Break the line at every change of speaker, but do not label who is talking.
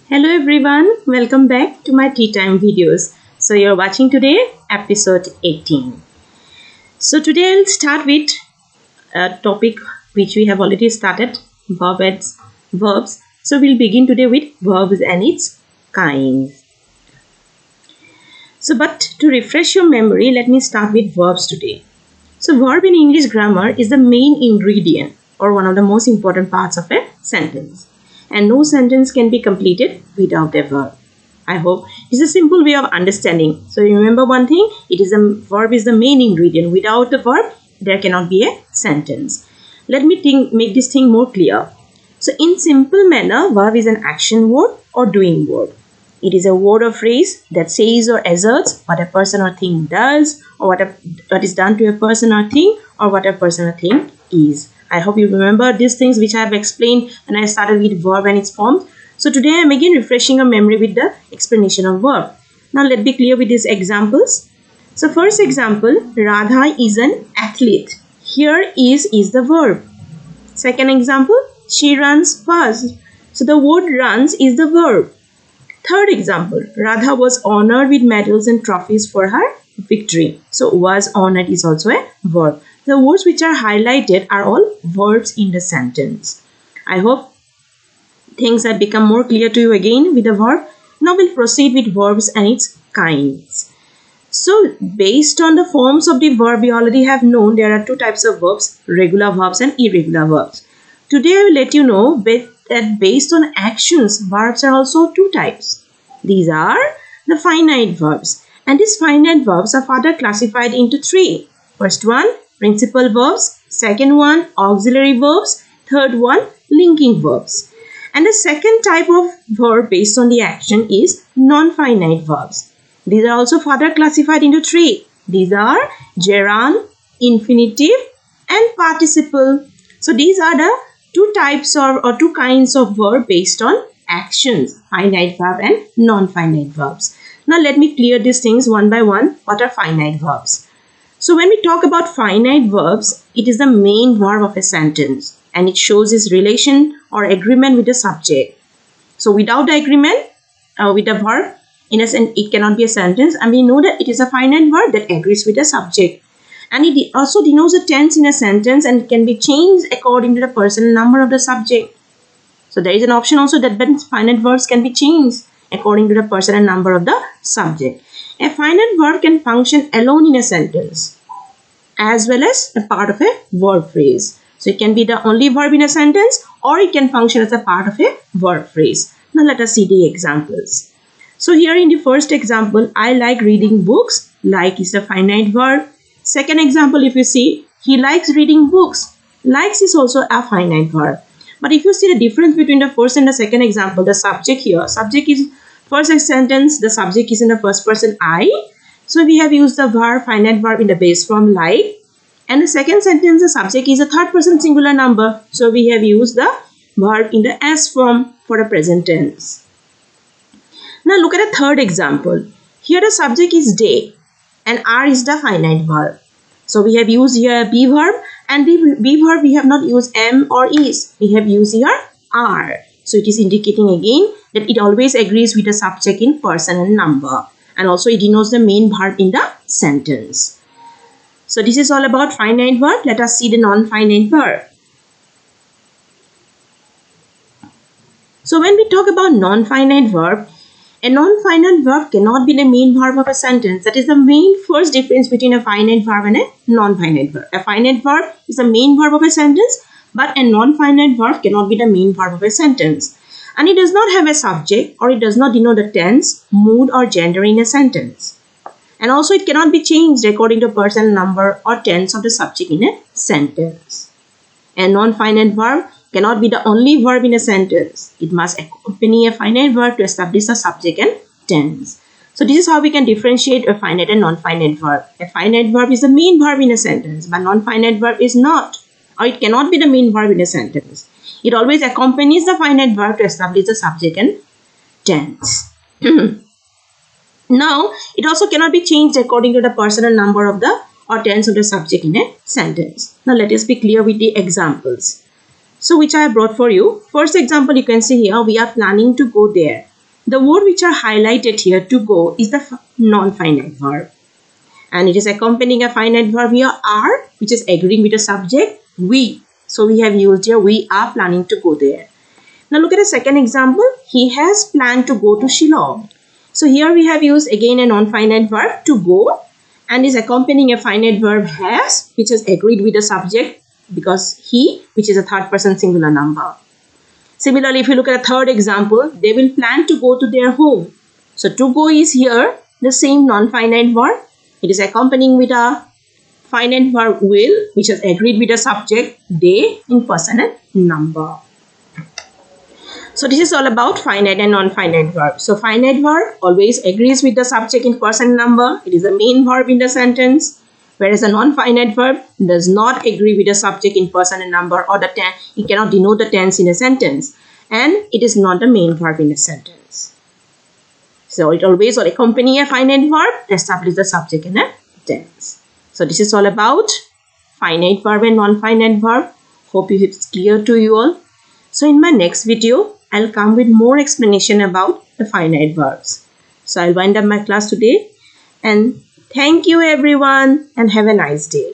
Hello everyone, welcome back to my tea time videos. So you're watching today episode 18. So today I'll start with a topic which we have already started, verbs. So we'll begin today with verbs and its kinds. But to refresh your memory, let me start with verbs today. So verb in English grammar is the main ingredient or one of the most important parts of a sentence. And no sentence can be completed without a verb. I hope it's a simple way of understanding. So remember one thing, verb is the main ingredient. Without the verb, there cannot be a sentence. Let me make this thing more clear. So in simple manner, verb is an action word or doing word. It is a word or phrase that says or asserts what a person or thing does, or what is done to a person or thing, or what a person or thing is. I hope you remember these things which I have explained when I started with verb and its forms. So today I am again refreshing your memory with the explanation of verb. Now let's be clear with these examples. So first example, Radha is an athlete. Here is the verb. Second example, she runs fast. So the word runs is the verb. Third example, Radha was honored with medals and trophies for her victory. So was honored is also a verb. The words which are highlighted are all verbs in the sentence. I hope things have become more clear to you again with the verb. Now we'll proceed with verbs and its kinds. So based on the forms of the verb, we already have known there are two types of verbs, regular verbs and irregular verbs. Today I will let you know that based on actions, verbs are also two types. These are the finite verbs. And these finite verbs are further classified into three. First one, principal verbs. Second one, auxiliary verbs. Third one, linking verbs. And the second type of verb based on the action is non-finite verbs. These are also further classified into three. These are gerund, infinitive and participle. So these are the two types or two kinds of verb based on actions, finite verb and non-finite verbs. Now let me clear these things one by one. What are finite verbs? So when we talk about finite verbs, it is the main verb of a sentence and it shows its relation or agreement with the subject. So without the agreement with the verb, in a sense, it cannot be a sentence, and we know that it is a finite verb that agrees with the subject. And it also denotes a tense in a sentence and can be changed according to the person and number of the subject. So there is an option also that finite verbs can be changed according to the person and number of the subject. A finite verb can function alone in a sentence as well as a part of a verb phrase. So it can be the only verb in a sentence or it can function as a part of a verb phrase. Now let us see the examples. So here in the first example, I like reading books. Like is the finite verb. Second example, if you see, he likes reading books. Likes is also a finite verb. But if you see the difference between the first and the second example, the subject here, subject is first sentence, the subject is in the first person I. So we have used the verb, finite verb in the base form like. And the second sentence, the subject is a third person singular number. So we have used the verb in the S form for the present tense. Now look at the third example. Here the subject is day and are is the finite verb. So we have used here a be verb, and the be verb we have not used am or is. We have used here are. So it is indicating again that it always agrees with the subject in person and number. And also it denotes the main verb in the sentence. So this is all about finite verb. Let us see the non-finite verb. So when we talk about non-finite verb, a non-finite verb cannot be the main verb of a sentence. That is the main first difference between a finite verb and a non-finite verb. A finite verb is the main verb of a sentence, but a non-finite verb cannot be the main verb of a sentence. And it does not have a subject or it does not denote the tense, mood or gender in a sentence. And also it cannot be changed according to person, number or tense of the subject in a sentence. A non-finite verb cannot be the only verb in a sentence. It must accompany a finite verb to establish the subject and tense. So this is how we can differentiate a finite and non-finite verb. A finite verb is the main verb in a sentence, but non-finite verb is not, or it cannot be the main verb in a sentence. It always accompanies the finite verb to establish the subject and tense. Now, it also cannot be changed according to the person and number of the or tense of the subject in a sentence. Now, let us be clear with the examples. So, which I have brought for you. First example, you can see here, we are planning to go there. The word which are highlighted here, to go, is the non-finite verb. And it is accompanying a finite verb here, are, which is agreeing with the subject, we. So we have used here, we are planning to go there. Now look at a second example. He has planned to go to Shillong. So here we have used again a non-finite verb, to go, and is accompanying a finite verb, has, which is agreed with the subject because he, which is a third person singular number. Similarly, if you look at a third example, they will plan to go to their home. So to go is here the same non-finite verb. It is accompanying with a finite verb, will, which is agreed with the subject, they, in person and number. So this is all about finite and non-finite verb. So finite verb always agrees with the subject in person and number. It is the main verb in the sentence. Whereas a non-finite verb does not agree with the subject in person and number, or the tense. It cannot denote the tense in a sentence. And it is not the main verb in a sentence. So it always will accompany a finite verb, establish the subject in a tense. So this is all about finite verb and non-finite verb. Hope it's clear to you all. So in my next video, I'll come with more explanation about the finite verbs. So I'll wind up my class today, and thank you everyone, and have a nice day.